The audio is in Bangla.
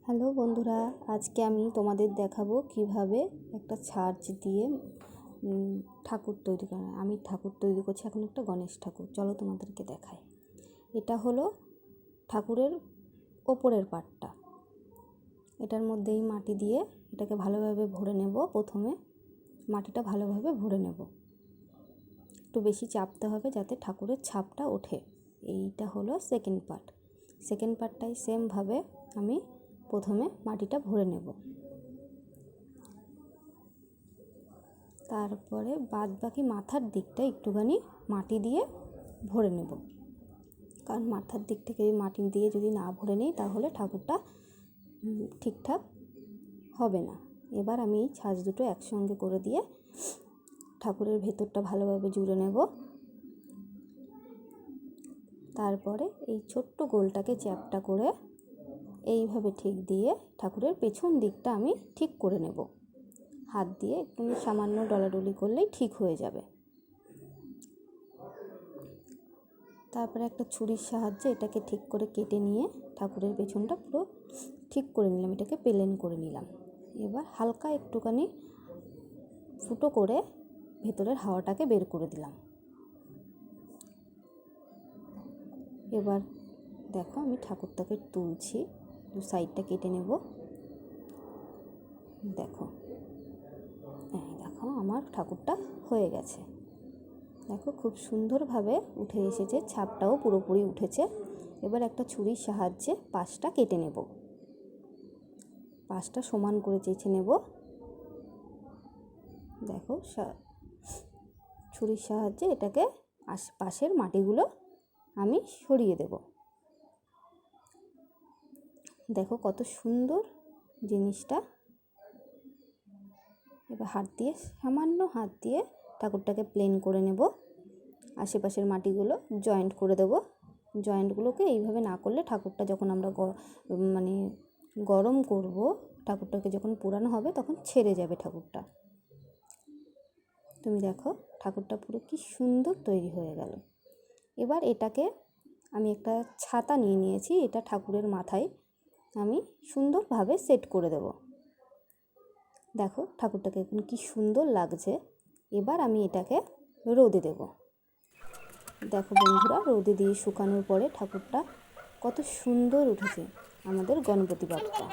হ্যালো বন্ধুরা, আজকে আমি তোমাদের দেখাবো কিভাবে একটা ছাঁচ দিয়ে ঠাকুর তৈরি করা। আমি ঠাকুর তৈরি করছি এখন একটা গণেশ ঠাকুর। চলো তোমাদেরকে দেখাই। এটা হলো ঠাকুরের ওপরের পার্টটা। এটার মধ্যেই মাটি দিয়ে এটাকে ভালোভাবে ভরে নেব। প্রথমে মাটিটা ভালোভাবে ভরে নেব, একটু বেশি চাপতে হবে যাতে ঠাকুরের ছাপটা ওঠে। এইটা হলো সেকেন্ড পার্ট। সেকেন্ড পার্টটাই সেমভাবে আমি প্রথমে মাটিটা ভরে নেব। তারপরে বাদ বাকি মাথার দিকটা একটুখানি মাটি দিয়ে ভরে নেব, কারণ মাথার দিক থেকে মাটি দিয়ে যদি না ভরে নিই তাহলে ঠাকুরটা ঠিকঠাক হবে না। এবার আমি এই ছাঁচ দুটো একসঙ্গে করে দিয়ে ঠাকুরের ভেতরটা ভালোভাবে জুড়ে নেব। তারপরে এই ছোট্ট গোলটাকে চ্যাপটা করে এইভাবে ঠিক দিয়ে ঠাকুরের পেছন দিকটা আমি ঠিক করে নেব। হাত দিয়ে একটু সামান্য ডলাডলি করলেই ঠিক হয়ে যাবে। তারপরে একটা ছুরির সাহায্যে এটাকে ঠিক করে কেটে নিয়ে ঠাকুরের পেছনটা পুরো ঠিক করে নিলাম, এটাকে প্লেন করে নিলাম। এবার হালকা একটুখানি ফুটো করে ভেতরের হাওয়াটাকে বের করে দিলাম। এবার দেখো আমি ঠাকুরটাকে তুলছি, দু সাইডটা কেটে নেব। দেখো আমার ঠাকুরটা হয়ে গেছে। দেখো খুব সুন্দরভাবে উঠে এসেছে, ছাপটাও পুরোপুরি উঠেছে। এবার একটা ছুরির সাহায্যে পাশটা কেটে নেব, পাশটা সমান করে চেঁচে নেব। দেখো ছুরির সাহায্যে এটাকে পাশের মাটিগুলো আমি সরিয়ে দেব। দেখো কত সুন্দর জিনিসটা। এবার সামান্য হাত দিয়ে ঠাকুরটাকে প্লেন করে নেব। আশেপাশের মাটিগুলো জয়েন্ট করে দেব। জয়েন্টগুলোকে এইভাবে না করলে ঠাকুরটা যখন আমরা গরম করব, ঠাকুরটাকে যখন পোড়ানো হবে তখন ছেড়ে যাবে ঠাকুরটা। তুমি দেখো ঠাকুরটা পুরো কি সুন্দর তৈরি হয়ে গেল। এবার এটাকে আমি একটা ছাতা নিয়ে নিয়েছি, এটা ঠাকুরের মাথায় আমি সুন্দরভাবে সেট করে দেব। দেখো ঠাকুরটাকে এখন কি সুন্দর লাগছে। এবার আমি এটাকে রোদে দেব। দেখো বন্ধুরা, রোদে দিয়ে শুকানোর পরে ঠাকুরটা কত সুন্দর উঠেছে আমাদের গণপতি বাপ্পা।